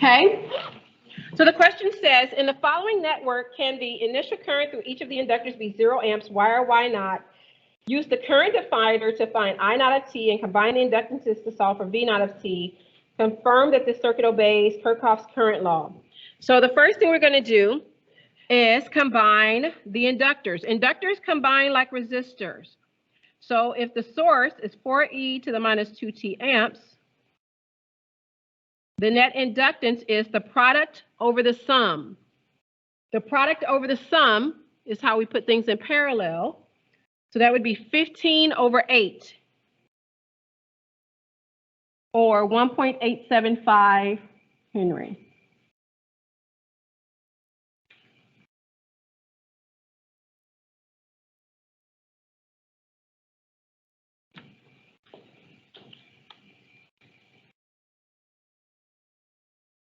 Okay? So the question says, in the following network, can the initial current through each of the inductors be 0 amps? Why or why not? Use the current divider to find I naught of T and combine the inductances to solve for V naught of T. Confirm that this circuit obeys Kirchhoff's current law. So the first thing we're going to do is combine the inductors. Inductors combine like resistors. So if the source is 4e to the minus 2t amps, the net inductance is the product over the sum. The product over the sum is how we put things in parallel. So that would be 15 over 8, or 1.875 Henry.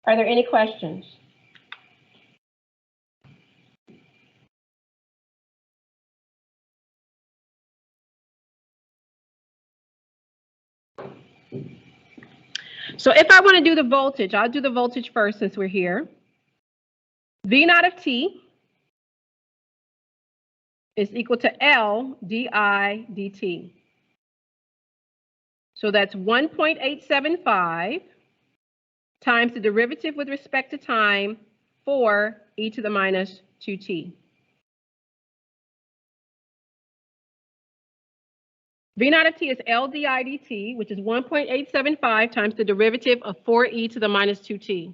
Are there any questions? So if I want to do the voltage, I'll do the voltage first since we're here. V naught of T is equal to L di dt. So that's 1.875 times the derivative with respect to time, 4 e to the minus 2t. V naught of T is L di dt, which is 1.875 times the derivative of 4e to the minus 2t.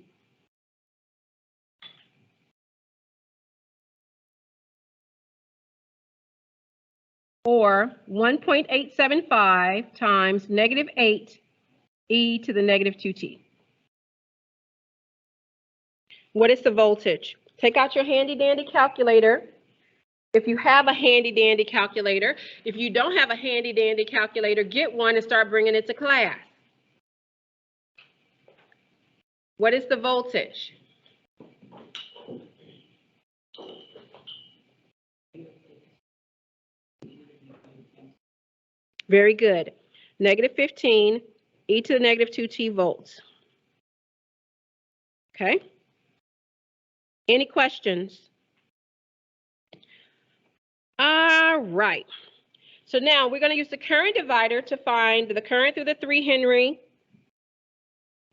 Or 1.875 times negative 8 e to the negative 2t. What is the voltage? Take out your handy dandy calculator. If you have a handy dandy calculator, if you don't have a handy dandy calculator, get one and start bringing it to class. What is the voltage? Very good. Negative 15 e to the negative 2t volts. Okay. Any questions? All right. So now we're going to use the current divider to find the current through the 3 Henry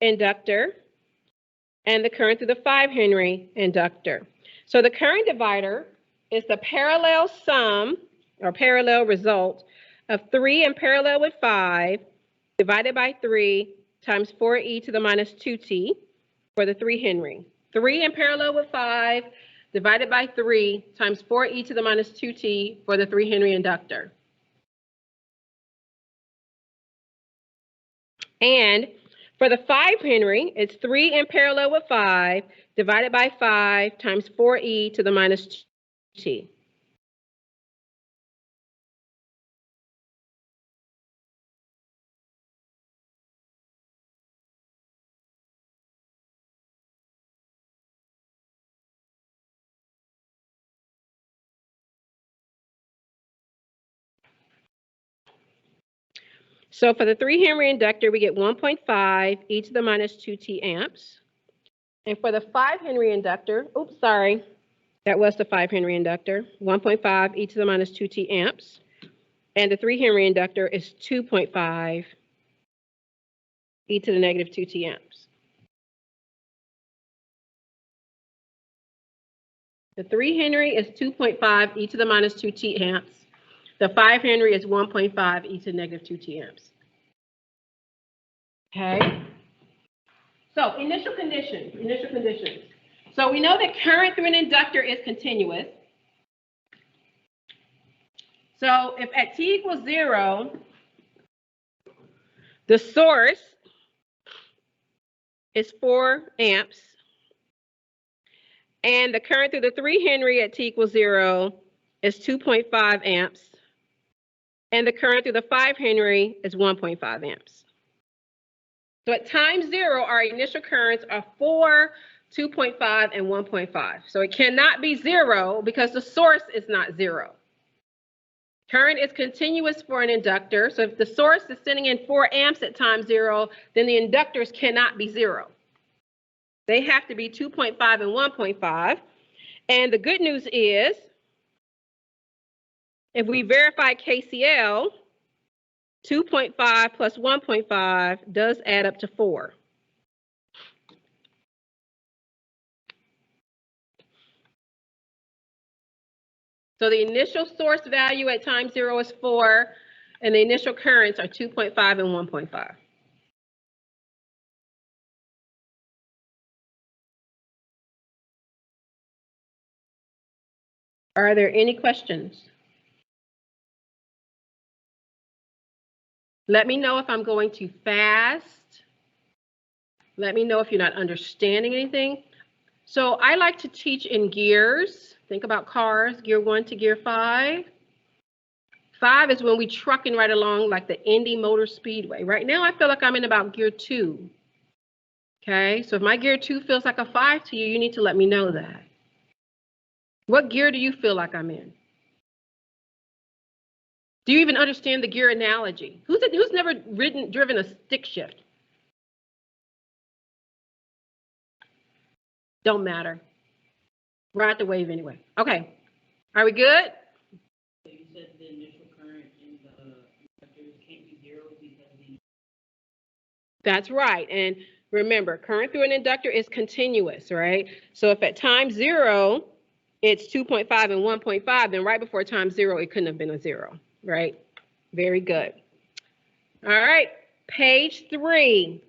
inductor and the current through the 5 Henry inductor. So the current divider is the parallel sum or parallel result of 3 in parallel with 5 divided by 3 times 4e to the minus 2t for the 3 Henry. 3 in parallel with 5 divided by 3 times 4e to the minus 2t for the 3 Henry inductor. And for the 5 Henry, it's 3 in parallel with 5 divided by 5 times 4e to the minus 2t. So for the 3 Henry inductor, we get 1.5 e to the minus 2t amps. And for the 5 Henry inductor, oops, sorry, that was the 5 Henry inductor, 1.5 e to the minus 2t amps. And the 3 Henry inductor is 2.5 e to the negative 2t amps. The 3 Henry is 2.5 e to the minus 2t amps. The 5 Henry is 1.5 e to the negative 2t amps. Okay. So initial conditions. So we know that current through an inductor is continuous. So if at t equals 0, the source is 4 amps, and the current through the 3 Henry at t equals 0 is 2.5 amps, and the current through the 5 Henry is 1.5 amps. So at time 0, our initial currents are 4, 2.5, and 1.5. So it cannot be 0 because the source is not 0. Current is continuous for an inductor. So if the source is sending in 4 amps at time 0, then the inductors cannot be 0. They have to be 2.5 and 1.5. And the good news is, if we verify KCL, 2.5 plus 1.5 does add up to 4. So the initial source value at time 0 is 4, and the initial currents are 2.5 and 1.5. Are there any questions? Let me know if I'm going too fast. Let me know if you're not understanding anything. So I like to teach in gears. Think about cars, gear 1 to gear 5. 5 is when we trucking right along like the Indy Motor Speedway. Right now I feel like I'm in about gear 2. Okay, so if my gear 2 feels like a 5 to you, you need to let me know that. What gear do you feel like I'm in? Do you even understand the gear analogy? Who's never driven a stick shift? Don't matter. Ride the wave anyway. Okay, are we good? So you said the initial current in the inductors can't be 0 because the... That's right. And remember, current through an inductor is continuous, right? So if at time 0, it's 2.5 and 1.5, then right before time 0, it couldn't have been a 0, right? Very good. All right, page 3.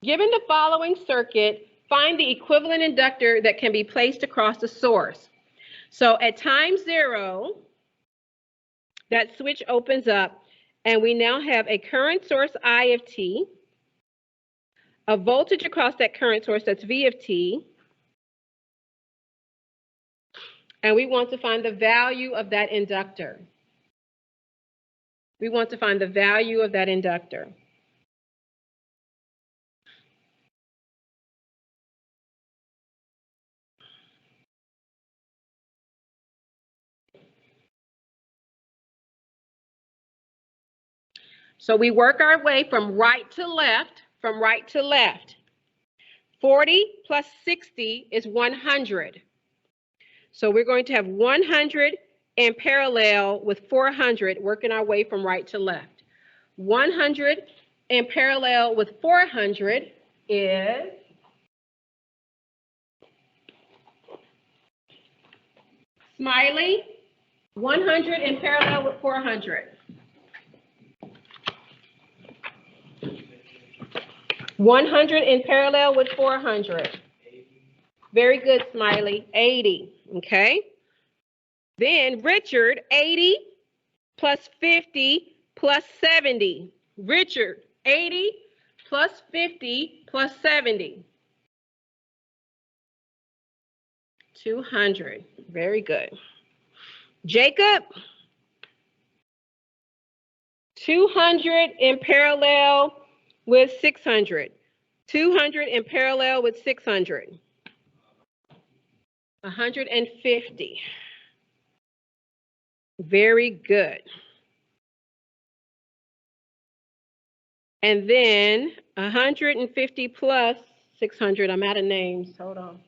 Given the following circuit, find the equivalent inductor that can be placed across the source. So at time 0, that switch opens up, and we now have a current source I of t, a voltage across that current source, that's V of t, and we want to find the value of that inductor. We want to find the value of that inductor. So we work our way from right to left, 40 plus 60 is 100. So we're going to have 100 in parallel with 400, working our way from right to left. 100 in parallel with 400 is Smiley. 100 in parallel with 400. 100 in parallel with 400. Very good, Smiley. 80, okay? Then Richard, 80 plus 50 plus 70. Richard, 80 plus 50 plus 70. 200. Very good. Jacob, 200 in parallel with 600. 200 in parallel with 600. 150. Very good. And then 150 plus 600. I'm out of names. Hold on.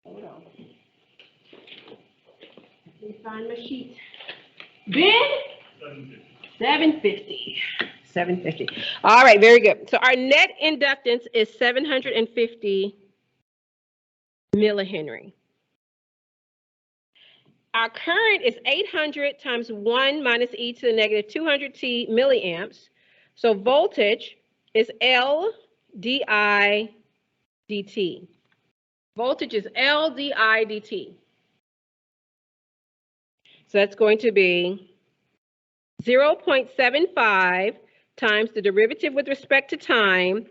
Let me find my sheet. Ben? 750. 750. All right, very good. So our net inductance is 750 millihenry. Our current is 800 times 1 minus e to the negative 200t milliamps. So voltage is L di dt. Voltage is L di dt. So that's going to be 0.75 times the derivative with respect to time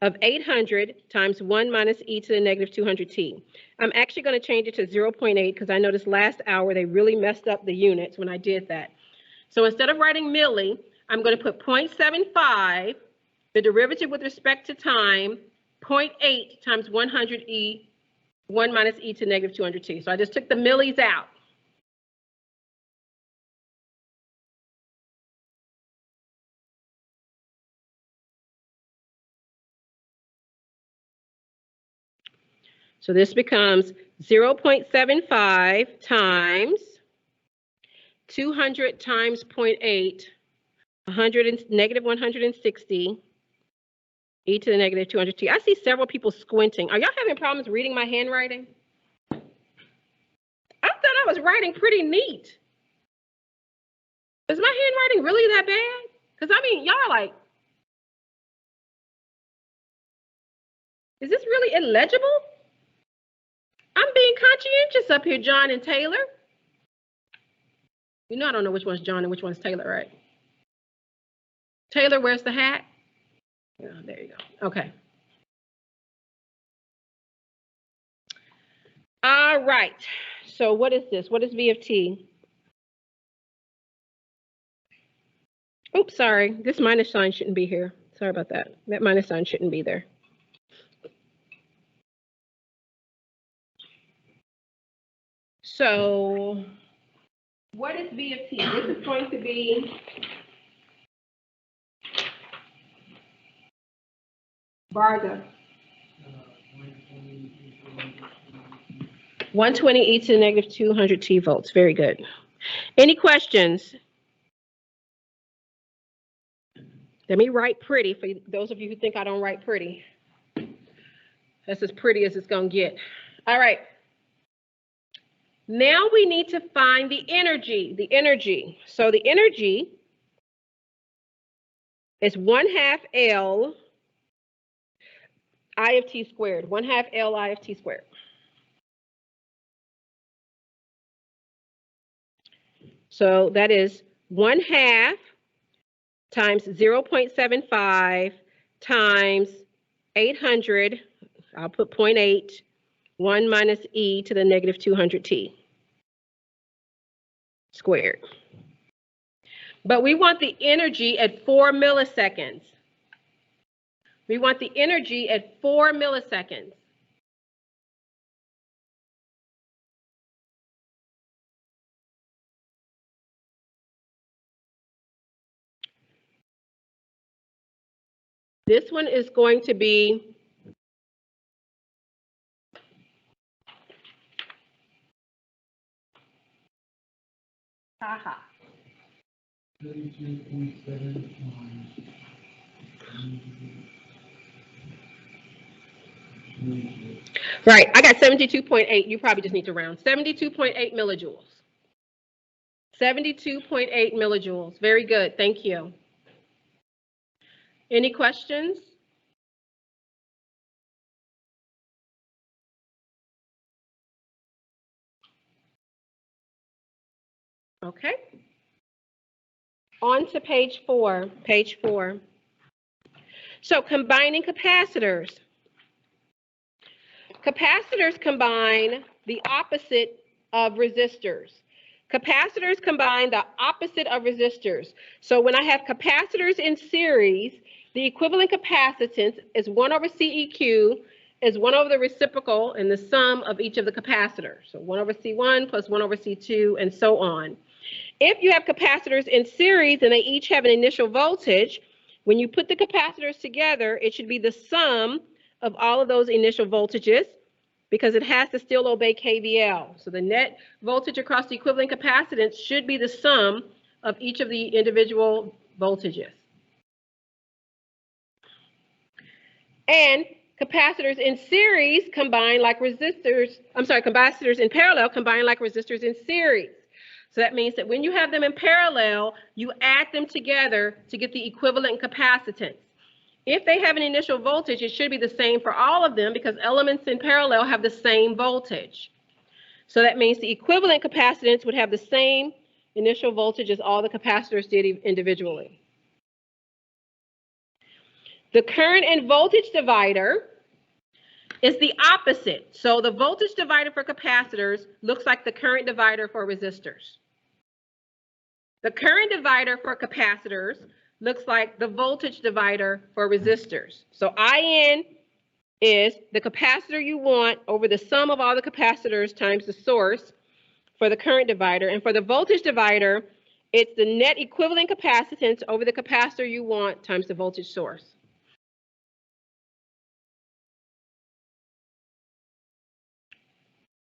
of 800 times 1 minus e to the negative 200t. I'm actually going to change it to 0.8 because I noticed last hour they really messed up the units when I did that. So instead of writing milli, I'm going to put 0.75, the derivative with respect to time, 0.8 times 100 e, 1 minus e to negative 200t. So I just took the millis out. So this becomes 0.75 times 200 times 0.8, 100 and negative 160, e to the negative 200t. I see several people squinting. Are y'all having problems reading my handwriting? I thought I was writing pretty neat. Is my handwriting really that bad? Because I mean, y'all are like, is this really illegible? I'm being conscientious up here, John and Taylor. You know I don't know which one's John and which one's Taylor, right? Taylor, where's the hat? Yeah, there you go. Okay. All right. So what is this? What is V of t? Oops, sorry. This minus sign shouldn't be here. Sorry about that. That minus sign shouldn't be there. So what is V of t? This is going to be 120 e to the negative 200 t volts. Very good. Any questions? Let me write pretty for those of you who think I don't write pretty. That's as pretty as it's going to get. All right. Now we need to find the energy. So the energy is 1/2 L I of t squared. 1/2 L I of t squared. So that is 1/2 times 0.75 times 800. I'll put 0.8. 1 minus e to the negative 200t squared. But we want the energy at 4 milliseconds. We want the energy at 4 milliseconds. This one is going to be haha. 32.7 Right, I got 72.8. You probably just need to round. 72.8 millijoules. 72.8 millijoules. Very good. Thank you. Any questions? Okay. On to page 4. Page 4. So combining capacitors. Capacitors combine the opposite of resistors. Capacitors combine the opposite of resistors. So when I have capacitors in series, the equivalent capacitance is 1 over CEQ is 1 over the reciprocal and the sum of each of the capacitors. So 1 over C1 plus 1 over C2 and so on. If you have capacitors in series and they each have an initial voltage, when you put the capacitors together, it should be the sum of all of those initial voltages because it has to still obey KVL. So the net voltage across the equivalent capacitance should be the sum of each of the individual voltages. And capacitors in series combine like resistors, capacitors in parallel combine like resistors in series. So that means that when you have them in parallel, you add them together to get the equivalent capacitance. If they have an initial voltage, it should be the same for all of them because elements in parallel have the same voltage. So that means the equivalent capacitance would have the same initial voltage as all the capacitors did individually. The current and voltage divider is the opposite. So the voltage divider for capacitors looks like the current divider for resistors. The current divider for capacitors looks like the voltage divider for resistors. So IN is the capacitor you want over the sum of all the capacitors times the source for the current divider. And for the voltage divider, it's the net equivalent capacitance over the capacitor you want times the voltage source.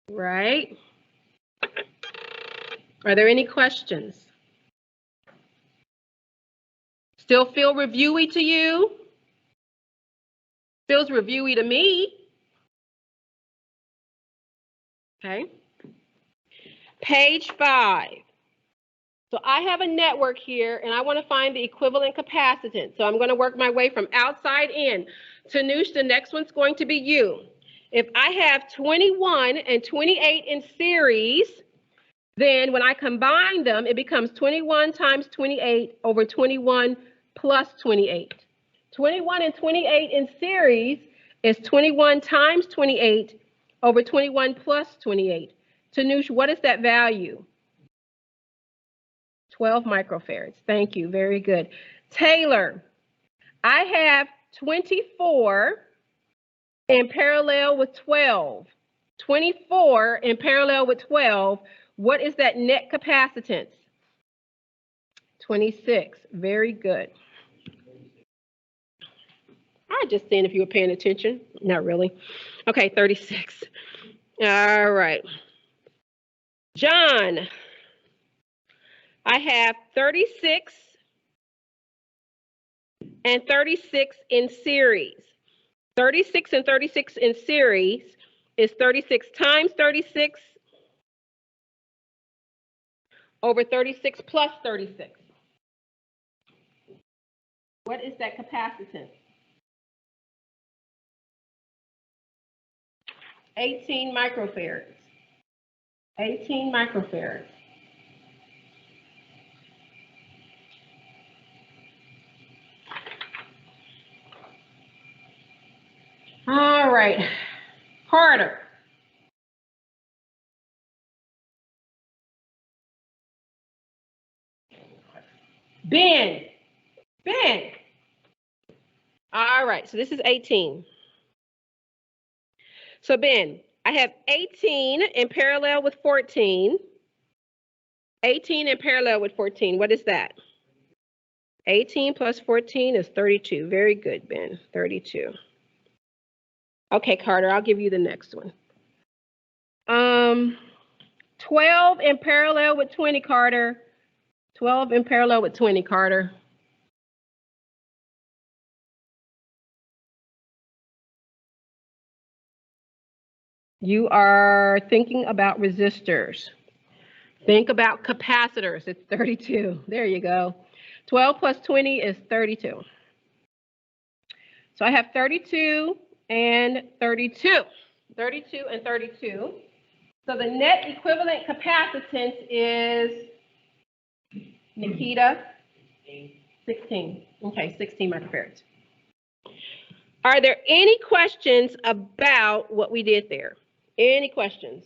Right? Are there any questions? Still feel reviewy to you? Feels reviewy to me. Okay. Page 5. So I have a network here, and I want to find the equivalent capacitance. So I'm going to work my way from outside in. Tanush, the next one's going to be you. If I have 21 and 28 in series, then when I combine them, it becomes 21 times 28 over 21 plus 28. 21 and 28 in series is 21 times 28 over 21 plus 28. Tanush, what is that value? 12 microfarads. Thank you. Very good. Taylor, I have 24 in parallel with 12. 24 in parallel with 12. What is that net capacitance? 26. Very good. I just saying if you were paying attention. Not really. Okay, 36. All right. John, I have 36 and 36 in series. 36 and 36 in series is 36 times 36 over 36 plus 36. What is that capacitance? 18 microfarads. 18 microfarads. All right, Carter. Ben. All right, so this is 18. So Ben, I have 18 in parallel with 14. 18 in parallel with 14, what is that? 18 plus 14 is 32. Very good, Ben, 32. Okay, Carter, I'll give you the next one. 12 in parallel with 20, Carter. 12 in parallel with 20, Carter. You are thinking about resistors. Think about capacitors. It's 32. There you go. 12 plus 20 is 32. So I have 32 and 32. 32 and 32. So the net equivalent capacitance is, Nikita? 16. Okay, 16 microfarads. Are there any questions about what we did there? Any questions?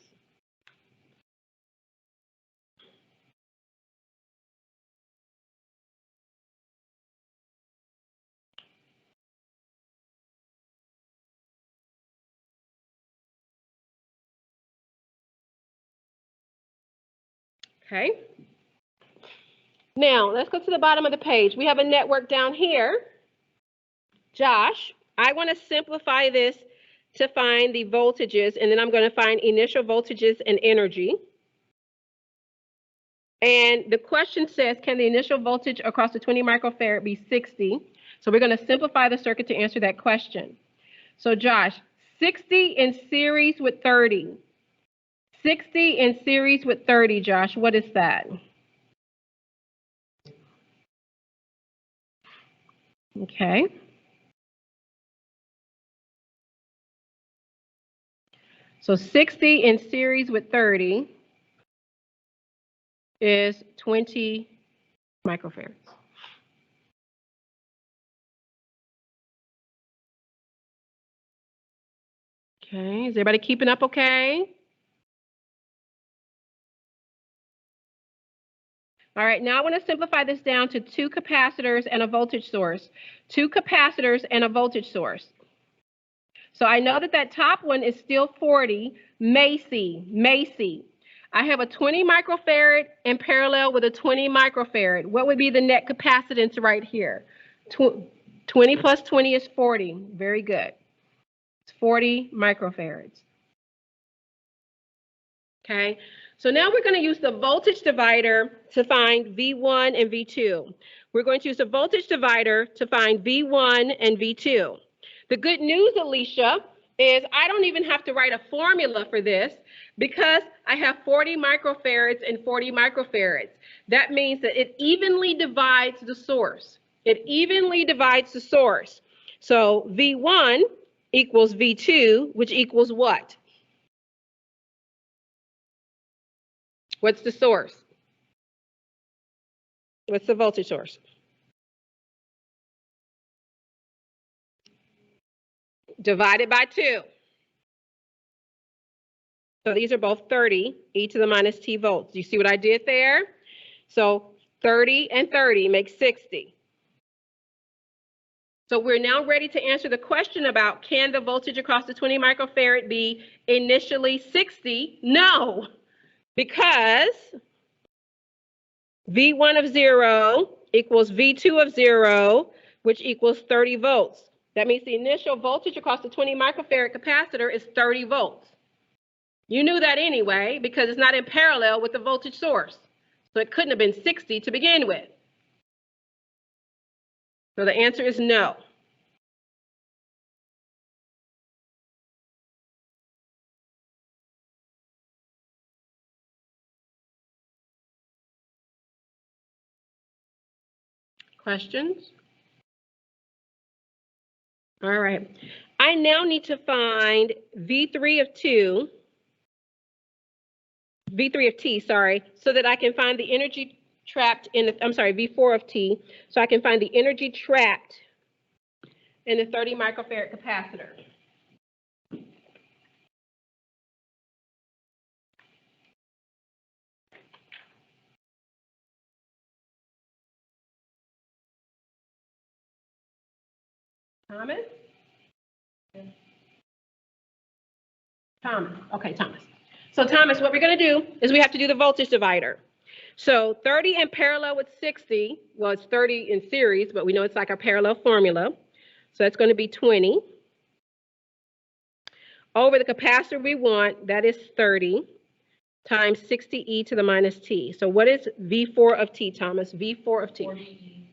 Okay. Now, let's go to the bottom of the page. We have a network down here. Josh, I want to simplify this to find the voltages, and then I'm going to find initial voltages and energy. And the question says, can the initial voltage across the 20 microfarad be 60? So we're going to simplify the circuit to answer that question. So Josh, 60 in series with 30. 60 in series with 30, Josh, what is that? Okay. So 60 in series with 30 is 20 microfarads. Okay, is everybody keeping up okay? All right, now I want to simplify this down to 2 capacitors and a voltage source. 2 capacitors and a voltage source. So I know that that top one is still 40, Macy. I have a 20 microfarad in parallel with a 20 microfarad. What would be the net capacitance right here? 20 plus 20 is 40. Very good. It's 40 microfarads. Okay, so now we're going to use the voltage divider to find V1 and V2. We're going to use the voltage divider to find V1 and V2. The good news, Alicia, is I don't even have to write a formula for this because I have 40 microfarads and 40 microfarads. That means that it evenly divides the source. It evenly divides the source. So V1 equals V2, which equals what? What's the source? What's the voltage source? Divided by 2. So these are both 30, e to the minus t volts. Do you see what I did there? So 30 and 30 make 60. So we're now ready to answer the question about, can the voltage across the 20 microfarad be initially 60? No, because V1 of 0 equals V2 of 0, which equals 30 volts. That means the initial voltage across the 20 microfarad capacitor is 30 volts. You knew that anyway because it's not in parallel with the voltage source. So it couldn't have been 60 to begin with. So the answer is no. Questions? All right. I now need to find V3 of T, sorry, so that I can find the energy trapped in the, I'm sorry, V4 of T, so I can find the energy trapped in the 30 microfarad capacitor. Thomas? Thomas, okay, Thomas. So Thomas, what we're gonna do is we have to do the voltage divider. So 30 in parallel with 60, well, it's 30 in series, but we know it's like our parallel formula. So that's going to be 20. Over the capacitor we want, that is 30 times 60 e to the minus t. So what is V4 of t, Thomas? V4 of t.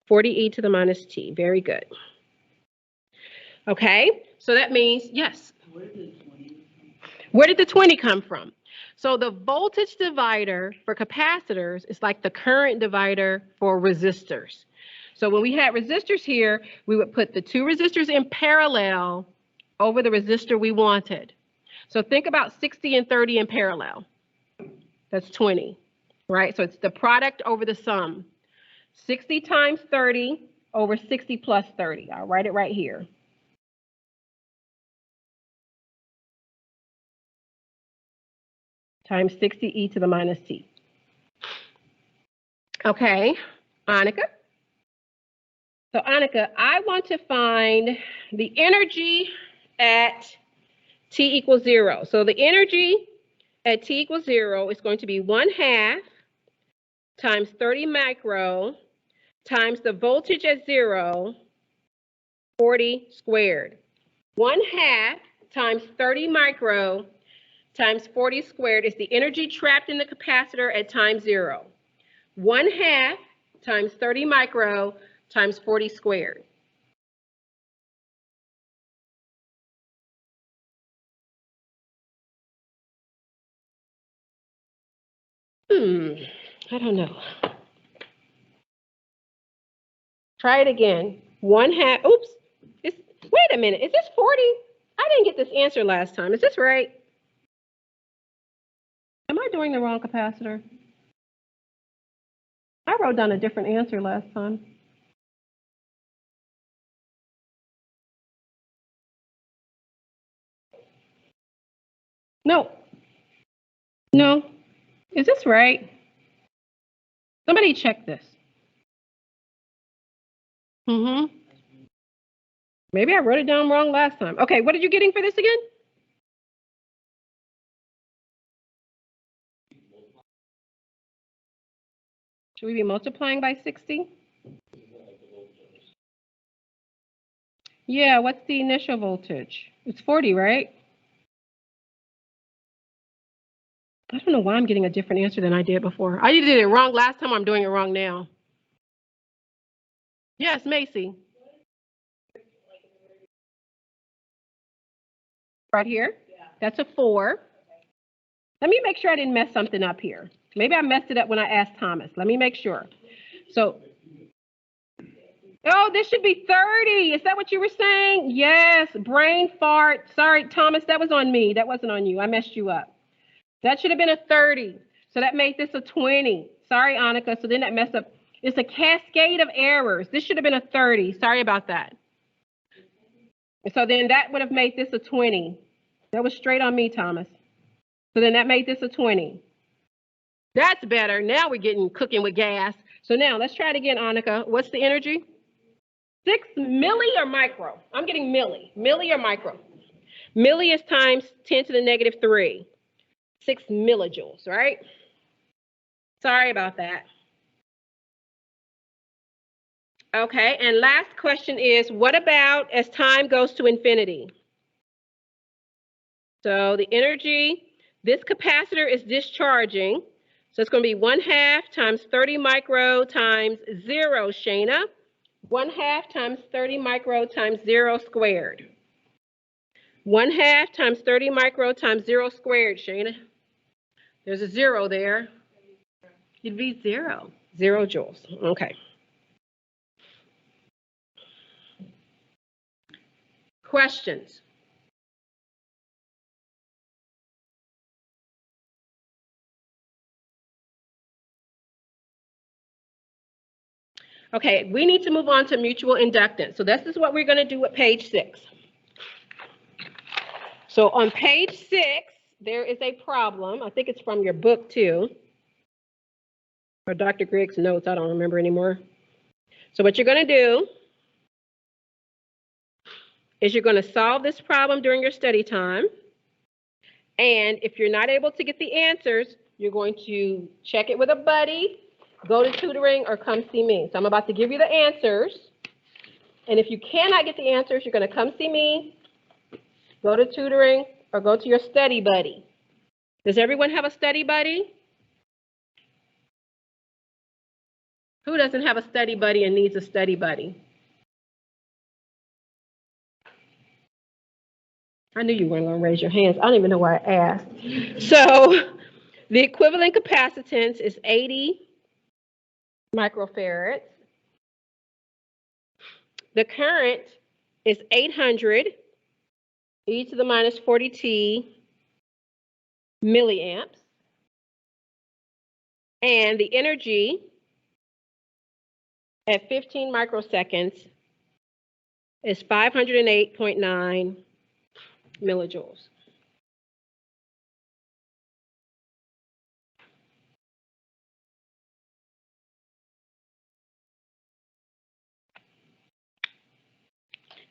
40 e to the minus t. Very good. Okay, so that means, yes. Where did the 20 come from? So the voltage divider for capacitors is like the current divider for resistors. So when we had resistors here, we would put the 2 resistors in parallel over the resistor we wanted. So think about 60 and 30 in parallel. That's 20, right? So it's the product over the sum. 60 times 30 over 60 plus 30. I'll write it right here. Times 60 e to the minus t. Okay, Annika. So Annika, I want to find the energy at t equals 0. So the energy at t equals 0 is going to be 1/2 times 30 micro times the voltage at 0, 40 squared. 1/2 times 30 micro times 40 squared is the energy trapped in the capacitor at time 0. 1/2 times 30 micro times 40 squared. I don't know. Try it again. 1/2, oops. Wait a minute, is this 40? I didn't get this answer last time. Is this right? Am I doing the wrong capacitor? I wrote down a different answer last time. No. No. Is this right? Somebody check this. Maybe I wrote it down wrong last time. Okay, what are you getting for this again? Should we be multiplying by 60? Yeah, what's the initial voltage? It's 40, right? I don't know why I'm getting a different answer than I did before. I did it wrong last time. I'm doing it wrong now. Yes, Macy. Right here? Yeah. That's a 4. Let me make sure I didn't mess something up here. Maybe I messed it up when I asked Thomas. Let me make sure. So, oh, this should be 30. Is that what you were saying? Yes, brain fart. Sorry, Thomas, that was on me. That wasn't on you. I messed you up. That should have been a 30. So that made this a 20. Sorry, Annika. So then that messed up. It's a cascade of errors. This should have been a 30. Sorry about that. So then that would have made this a 20. That was straight on me, Thomas. So then that made this a 20. That's better. Now we're getting cooking with gas. So now let's try it again, Annika. What's the energy? 6 milli or micro? I'm getting milli. Milli or micro? Milli is times 10 to the negative 3. 6 millijoules, right? Sorry about that. Okay, and last question is, what about as time goes to infinity? So the energy, this capacitor is discharging. So it's going to be 1/2 times 30 micro times 0, Shayna. 1/2 times 30 micro times 0 squared. 1/2 times 30 micro times 0 squared, Shayna. There's a 0 there. It'd be 0. 0 joules. Okay. Questions? Okay, we need to move on to mutual inductance. So this is what we're going to do at page 6. So on page 6, there is a problem. I think it's from your book too, or Dr. Gregg's notes. I don't remember anymore. So what you're going to do is you're going to solve this problem during your study time. And if you're not able to get the answers, you're going to check it with a buddy, go to tutoring, or come see me. So I'm about to give you the answers. And if you cannot get the answers, you're going to come see me, go to tutoring, or go to your study buddy. Does everyone have a study buddy? Who doesn't have a study buddy and needs a study buddy? I knew you weren't going to raise your hands. I don't even know why I asked. So the equivalent capacitance is 80 microfarads. The current is 800 e to the minus 40t milliamps. And the energy at 15 microseconds is 508.9 millijoules.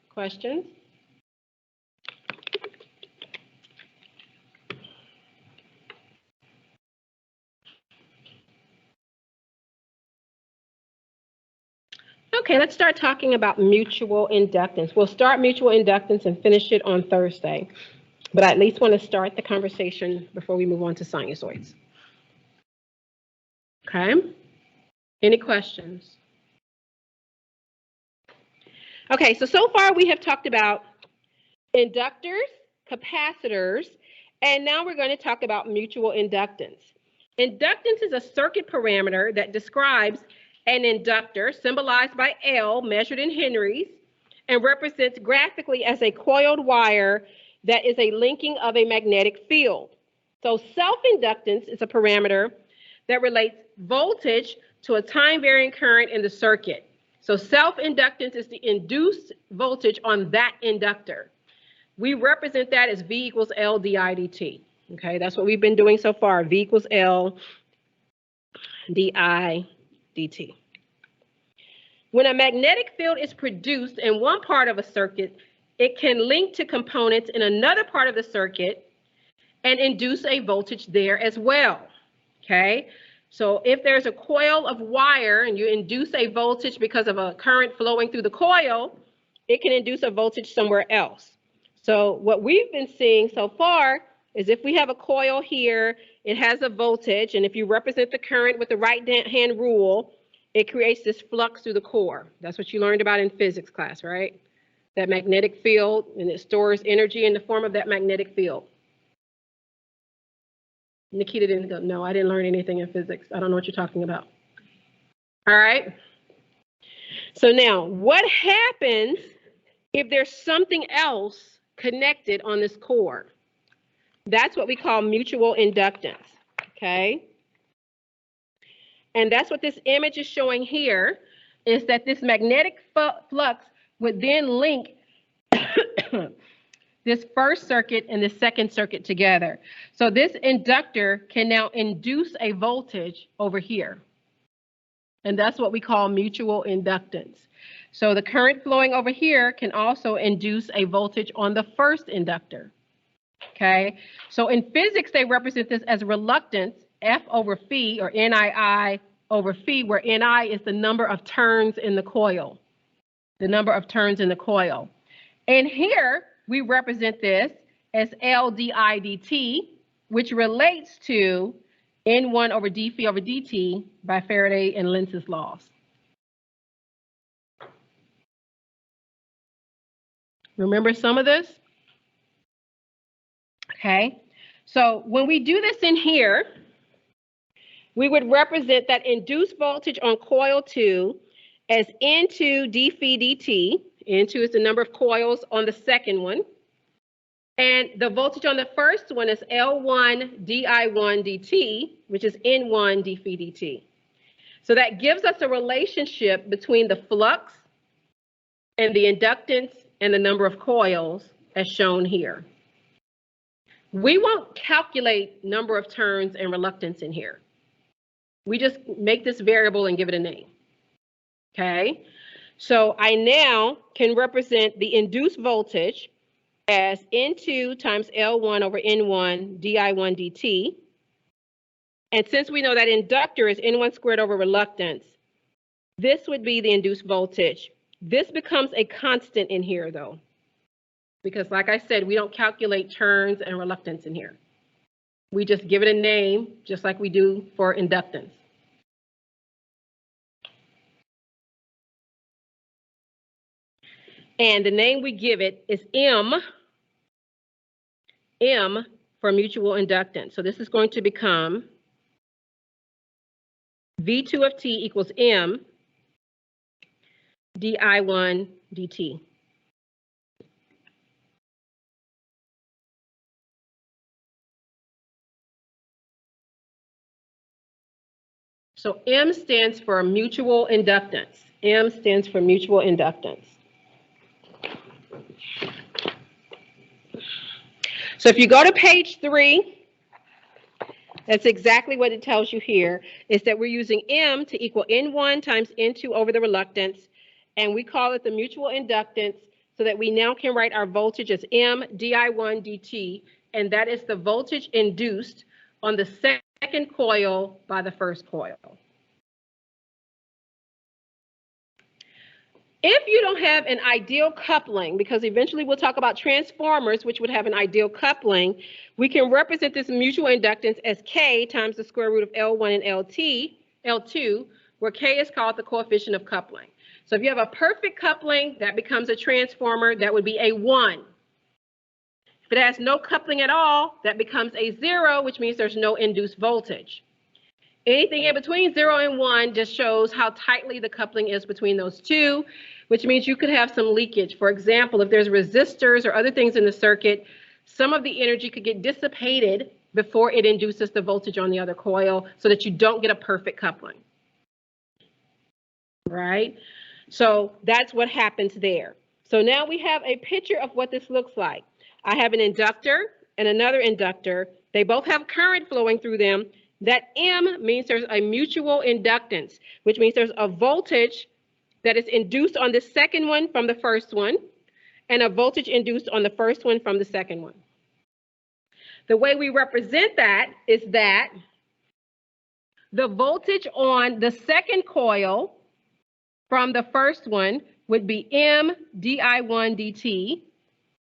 Questions? Okay, let's start talking about mutual inductance. We'll start mutual inductance and finish it on Thursday, but I at least want to start the conversation before we move on to sinusoids. Okay, any questions? Okay, so far we have talked about inductors, capacitors, and now we're going to talk about mutual inductance. Inductance is a circuit parameter that describes an inductor, symbolized by L, measured in henries, and represents graphically as a coiled wire that is a linking of a magnetic field. So self-inductance is a parameter that relates voltage to a time-varying current in the circuit. So self-inductance is the induced voltage on that inductor. We represent that as V equals L di dt. Okay, that's what we've been doing so far. V equals L di dt. When a magnetic field is produced in one part of a circuit, it can link to components in another part of the circuit and induce a voltage there as well. Okay, so if there's a coil of wire and you induce a voltage because of a current flowing through the coil, it can induce a voltage somewhere else. So what we've been seeing so far is if we have a coil here, it has a voltage, and if you represent the current with the right-hand rule, it creates this flux through the core. That's what you learned about in physics class, right? That magnetic field, and it stores energy in the form of that magnetic field. Nikita didn't go, no, I didn't learn anything in physics. I don't know what you're talking about. All right. So now, what happens if there's something else connected on this core? That's what we call mutual inductance, okay? And that's what this image is showing here, is that this magnetic flux would then link this first circuit and the second circuit together. So this inductor can now induce a voltage over here. And that's what we call mutual inductance. So the current flowing over here can also induce a voltage on the first inductor. Okay, so in physics, they represent this as reluctance, F over phi, or NII over phi, where NI is the number of turns in the coil. The number of turns in the coil. And here, we represent this as L di dt, which relates to N1 over d phi over dt by Faraday and Lenz's laws. Remember some of this? Okay, so when we do this in here, we would represent that induced voltage on coil 2 as N2 d phi dt. N2 is the number of coils on the second one. And the voltage on the first one is L1 di1 dt, which is N1 d phi dt. So that gives us a relationship between the flux and the inductance and the number of coils as shown here. We won't calculate number of turns and reluctance in here. We just make this variable and give it a name. Okay, so I now can represent the induced voltage as N2 times L1 over N1 di1 dt. And since we know that inductor is N1 squared over reluctance, this would be the induced voltage. This becomes a constant in here though, because like I said, we don't calculate turns and reluctance in here. We just give it a name, just like we do for inductance. And the name we give it is M for mutual inductance. So this is going to become V2 of t equals M di1 dt. So M stands for mutual inductance. M stands for mutual inductance. So if you go to page 3, that's exactly what it tells you here, is that we're using M to equal N1 times N2 over the reluctance, and we call it the mutual inductance so that we now can write our voltage as M di1 dt, and that is the voltage induced on the second coil by the first coil. If you don't have an ideal coupling, because eventually we'll talk about transformers, which would have an ideal coupling, we can represent this mutual inductance as K times the square root of L1 and L2, where K is called the coefficient of coupling. So if you have a perfect coupling, that becomes a transformer, that would be a 1. If it has no coupling at all, that becomes a 0, which means there's no induced voltage. Anything in between 0 and 1 just shows how tightly the coupling is between those two, which means you could have some leakage. For example, if there's resistors or other things in the circuit, some of the energy could get dissipated before it induces the voltage on the other coil so that you don't get a perfect coupling. Right? So that's what happens there. So now we have a picture of what this looks like. I have an inductor and another inductor. They both have current flowing through them. That M means there's a mutual inductance, which means there's a voltage that is induced on the second one from the first one, and a voltage induced on the first one from the second one. The way we represent that is that the voltage on the second coil from the first one would be M di1 dt,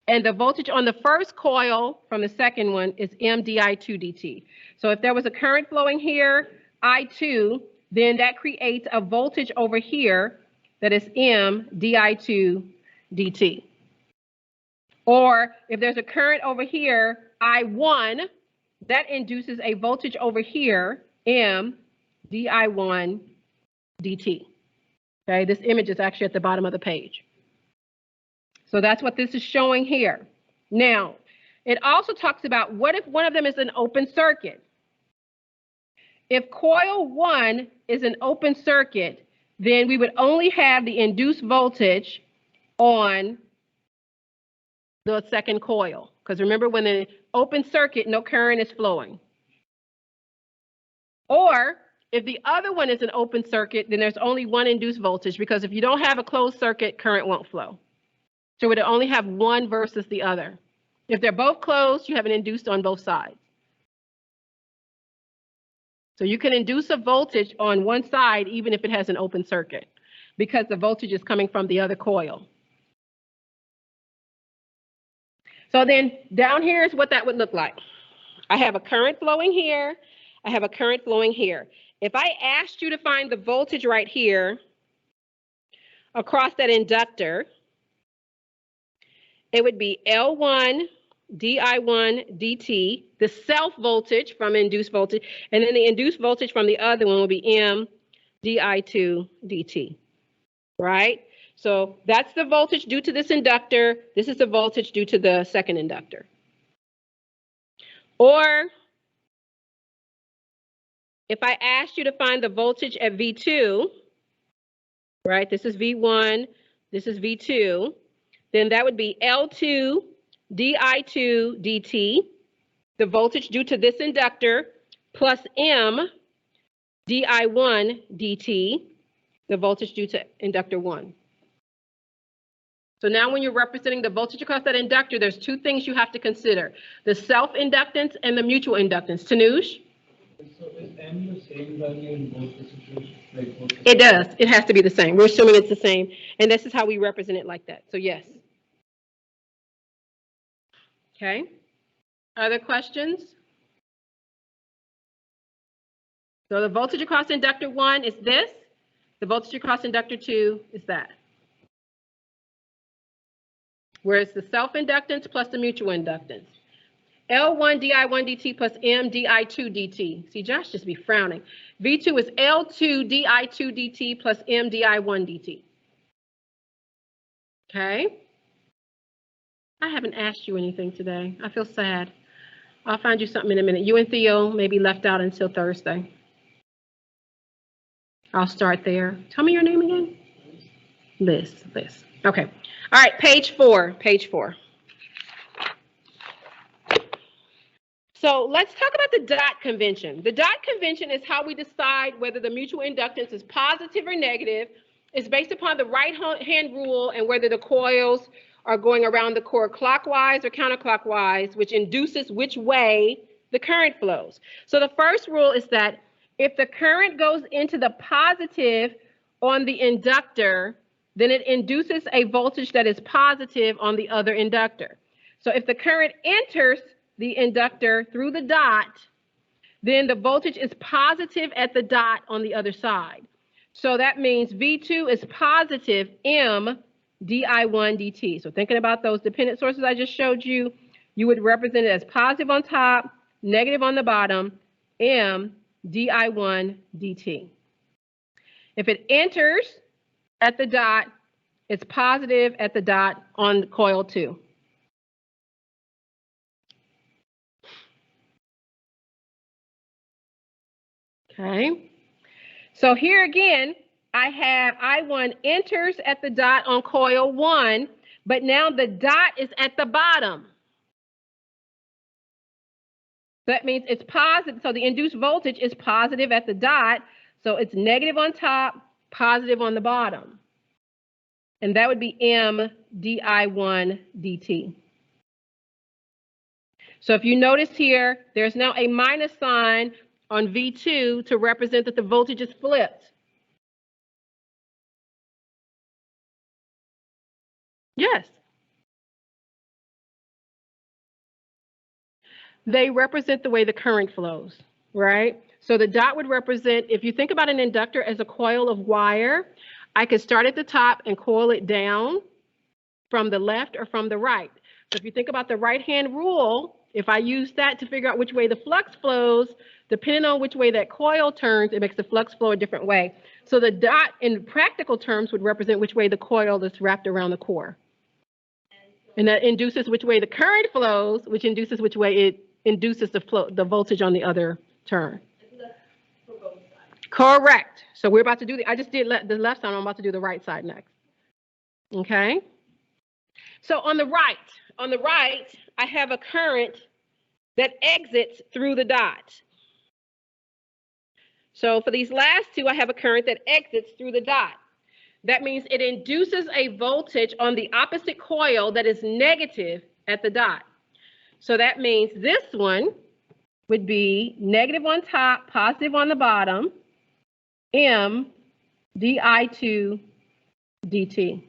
And the voltage on the first coil from the second one is M di2 dt. So if there was a current flowing here, I2, then that creates a voltage over here that is M di2 dt. Or if there's a current over here, I1, that induces a voltage over here, M di1 dt. Okay, this image is actually at the bottom of the page. So that's what this is showing here. Now, it also talks about what if one of them is an open circuit? If coil 1 is an open circuit, then we would only have the induced voltage on the second coil. Because remember, when the open circuit, no current is flowing. Or if the other one is an open circuit, then there's only one induced voltage, because if you don't have a closed circuit, current won't flow. So we'd only have one versus the other. If they're both closed, you have an induced on both sides. So you can induce a voltage on one side even if it has an open circuit, because the voltage is coming from the other coil. So then down here is what that would look like. I have a current flowing here. I have a current flowing here. If I asked you to find the voltage right here across that inductor, it would be L1 di1 dt, the self voltage from induced voltage, and then the induced voltage from the other one will be M di2 dt, right? So that's the voltage due to this inductor. This is the voltage due to the second inductor. Or if I asked you to find the voltage at V2, right? This is V1, this is V2, then that would be L2 di2 dt, the voltage due to this inductor, plus M di1 dt, the voltage due to inductor 1. So now when you're representing the voltage across that inductor, there's two things you have to consider: the self-inductance and the mutual inductance. Tanush? So is M the same value in both the situations? Like both It does. It has to be the same. We're assuming it's the same. And this is how we represent it like that. So yes. Okay. Other questions? So the voltage across inductor 1 is this. The voltage across inductor 2 is that. Where it's the self-inductance plus the mutual inductance. L1 di1 dt plus M di2 dt. See, Josh just be frowning. V2 is L2 di2 dt plus M di1 dt. Okay. I haven't asked you anything today. I feel sad. I'll find you something in a minute. You and Theo may be left out until Thursday. I'll start there. Tell me your name again. Liz. Okay. All right, page 4. So let's talk about the dot convention. The dot convention is how we decide whether the mutual inductance is positive or negative. It's based upon the right-hand rule and whether the coils are going around the core clockwise or counterclockwise, which induces which way the current flows. So the first rule is that if the current goes into the positive on the inductor, then it induces a voltage that is positive on the other inductor. So if the current enters the inductor through the dot, then the voltage is positive at the dot on the other side. So that means V2 is positive M di1 dt. So thinking about those dependent sources I just showed you, you would represent it as positive on top, negative on the bottom, M di1 dt. If it enters at the dot, it's positive at the dot on coil 2. Okay. So here again, I have I1 enters at the dot on coil 1, but now the dot is at the bottom. That means it's positive. So the induced voltage is positive at the dot. So it's negative on top, positive on the bottom. And that would be M di1 dt. So if you notice here, there's now a minus sign on V2 to represent that the voltage is flipped. Yes. They represent the way the current flows, right? So the dot would represent, if you think about an inductor as a coil of wire, I could start at the top and coil it down from the left or from the right. So if you think about the right-hand rule, if I use that to figure out which way the flux flows, depending on which way that coil turns, it makes the flux flow a different way. So the dot in practical terms would represent which way the coil is wrapped around the core. And that induces which way the current flows, which induces which way it induces the voltage on the other turn. For both sides. Correct. So we're about to do I just did the left side, I'm about to do the right side next. Okay. So on the right, I have a current that exits through the dot. So for these last two, I have a current that exits through the dot. That means it induces a voltage on the opposite coil that is negative at the dot. So that means this one would be negative on top, positive on the bottom, M di2 dt.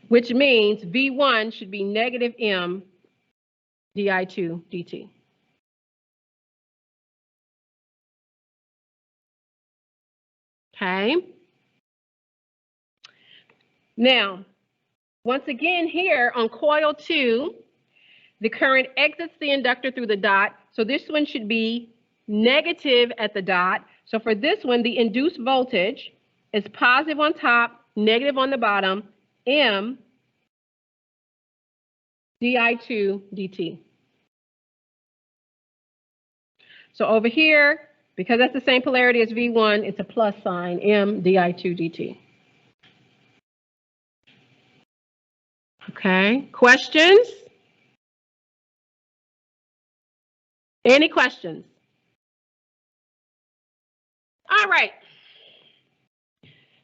Which means V1 should be negative M di2 dt. Okay. Now, once again here on coil 2, the current exits the inductor through the dot. So this one should be negative at the dot. So for this one, the induced voltage is positive on top, negative on the bottom, M di2 dt. So over here, because that's the same polarity as V1, it's a plus sign, M di2 dt. Okay, questions? Any questions? All right.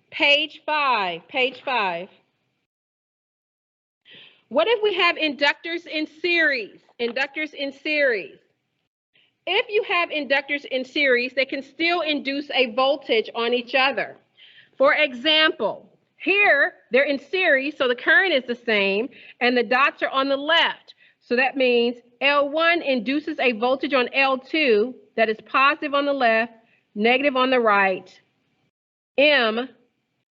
Page 5. What if we have inductors in series? Inductors in series. If you have inductors in series, they can still induce a voltage on each other. For example, here they're in series, so the current is the same, and the dots are on the left. So that means L1 induces a voltage on L2 that is positive on the left, negative on the right, M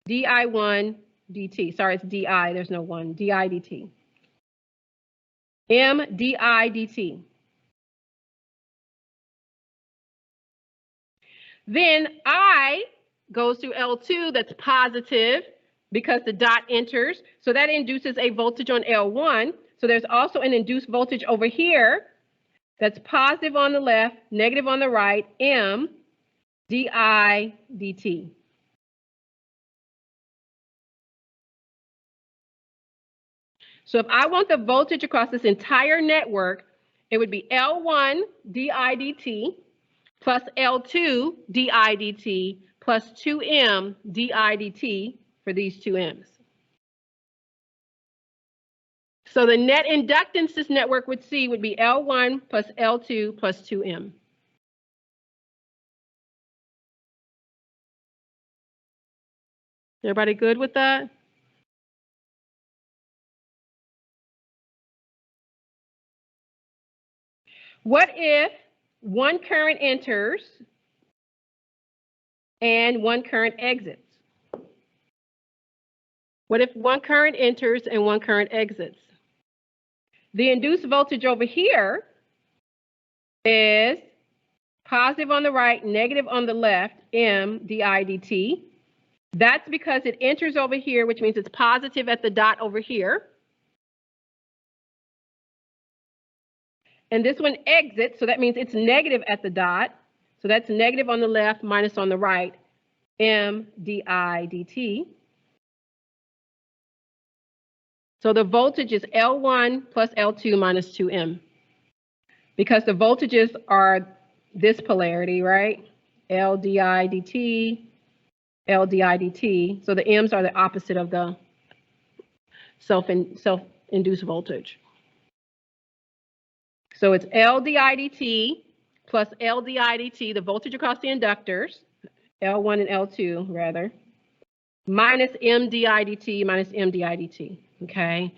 di1 dt. Sorry, it's di, there's no 1, di dt. M di dt. Then I goes to L2 that's positive because the dot enters. So that induces a voltage on L1. So there's also an induced voltage over here that's positive on the left, negative on the right, M di dt. So if I want the voltage across this entire network, it would be L1 di dt plus L2 di dt plus 2M di dt for these two M's. So the net inductance this network would see would be L1 plus L2 plus 2M. Everybody good with that? What if one current enters and one current exits? What if one current enters and one current exits? The induced voltage over here is positive on the right, negative on the left, M di dt. That's because it enters over here, which means it's positive at the dot over here. And this one exits, so that means it's negative at the dot. So that's negative on the left, minus on the right, M di dt. So the voltage is L1 plus L2 minus 2M. Because the voltages are this polarity, right? L di dt, L di dt. So the M's are the opposite of the self-induced voltage. So it's L di dt plus L di dt, the voltage across the inductors, L1 and L2 rather, minus M di dt minus M di dt, okay?